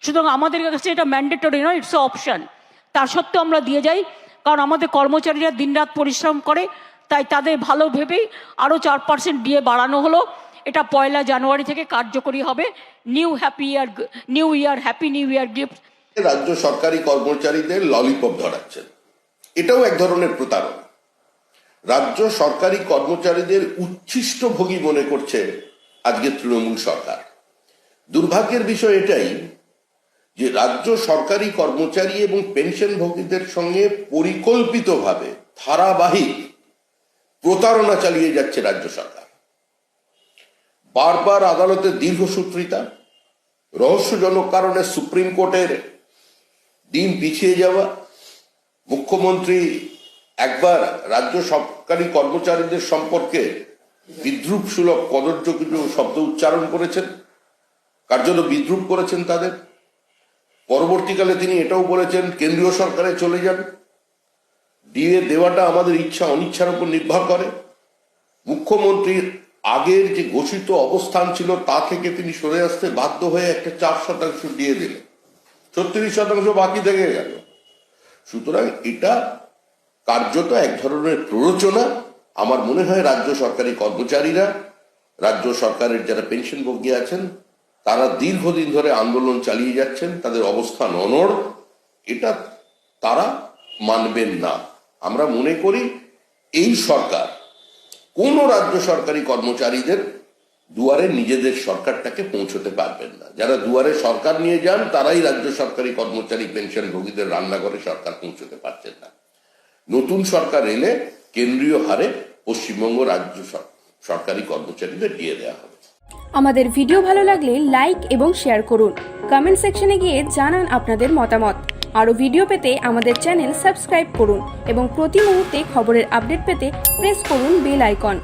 সুতরাং আমাদের কাছে এটা ম্যান্ডেটরি নয়, ইটস অপশান। তার সত্ত্বেও আমরা দিয়ে যাই, কারণ আমাদের কর্মচারীরা দিনরাত পরিশ্রম করে, তাই তাদের ভালো ভেবেই আরও 4% দিয়ে বাড়ানো হলো। এটা 1 জানুয়ারি থেকে কার্যকরী হবে। New year happy new year gift. রাজ্য সরকারি কর্মচারীদের ললিপপ ধরাচ্ছেন, এটাও এক ধরনের প্রতারণা। রাজ্য সরকারি কর্মচারীদের উচ্ছিষ্ট ভোগী মনে করছে আজকে তৃণমূল সরকার। দুর্ভাগ্যের বিষয় এটাই যে রাজ্য সরকারি কর্মচারী এবং পেনশনভোগীদের সঙ্গে পরিকল্পিতভাবে ধারাবাহিক প্রতারণা চালিয়ে যাচ্ছে রাজ্য সরকার। বারবার আদালতের দীর্ঘসূত্রিতা, রহস্যজনক কারণে সুপ্রিম কোর্টের দিন পিছিয়ে যাওয়া, মুখ্যমন্ত্রী একবার রাজ্য সরকারি কর্মচারীদের সম্পর্কে বিদ্রুপসুলভ কদর্য কিছু শব্দ উচ্চারণ করেছেন, কার্যত বিদ্রুপ করেছেন তাদের। পরবর্তীকালে তিনি এটাও বলেছেন কেন্দ্রীয় সরকারে চলে যান, ডিএ দেওয়াটা আমাদের ইচ্ছা অনিচ্ছার উপর নির্ভর করে। মুখ্যমন্ত্রীর আগের যে ঘোষিত অবস্থান ছিল তা থেকে তিনি সরে আসতে বাধ্য হয়ে একটা 4% দিয়ে দিলেন, 36% বাকি থেকে গেল। সুতরাং এটা কার্যত এক ধরনের প্ররোচনা। আমার মনে হয় রাজ্য সরকারি কর্মচারীরা, রাজ্য সরকারের যারা পেনশনভোগী আছেন, তারা দীর্ঘদিন ধরে আন্দোলন চালিয়ে যাচ্ছেন, তাদের অবস্থান অনড়, এটা তারা মানবেন না। আমরা মনে করি এই সরকার কোন রাজ্য সরকারি কর্মচারীদের দুয়ারে নিজেদের সরকারটাকে পৌঁছতে পারবেন না। যারা দুয়ারে সরকার নিয়ে যান তারাই রাজ্য সরকারি কর্মচারী পেনশনভোগীদের রান্নাঘরে সরকার পৌঁছতে পারছেন না। নতুন সরকার এলে কেন্দ্রীয় হারে পশ্চিমবঙ্গ রাজ্য সরকারি কর্মচারীদের দিয়ে দেওয়া হবে। আমাদের ভিডিও ভালো লাগলে লাইক এবং শেয়ার করুন। কমেন্ট সেকশনে গিয়ে জানান আপনাদের মতামত। আরও ভিডিও পেতে আমাদের চ্যানেল সাবস্ক্রাইব করুন এবং প্রতি মুহূর্তে খবরের আপডেট পেতে প্রেস করুন বেল আইকন।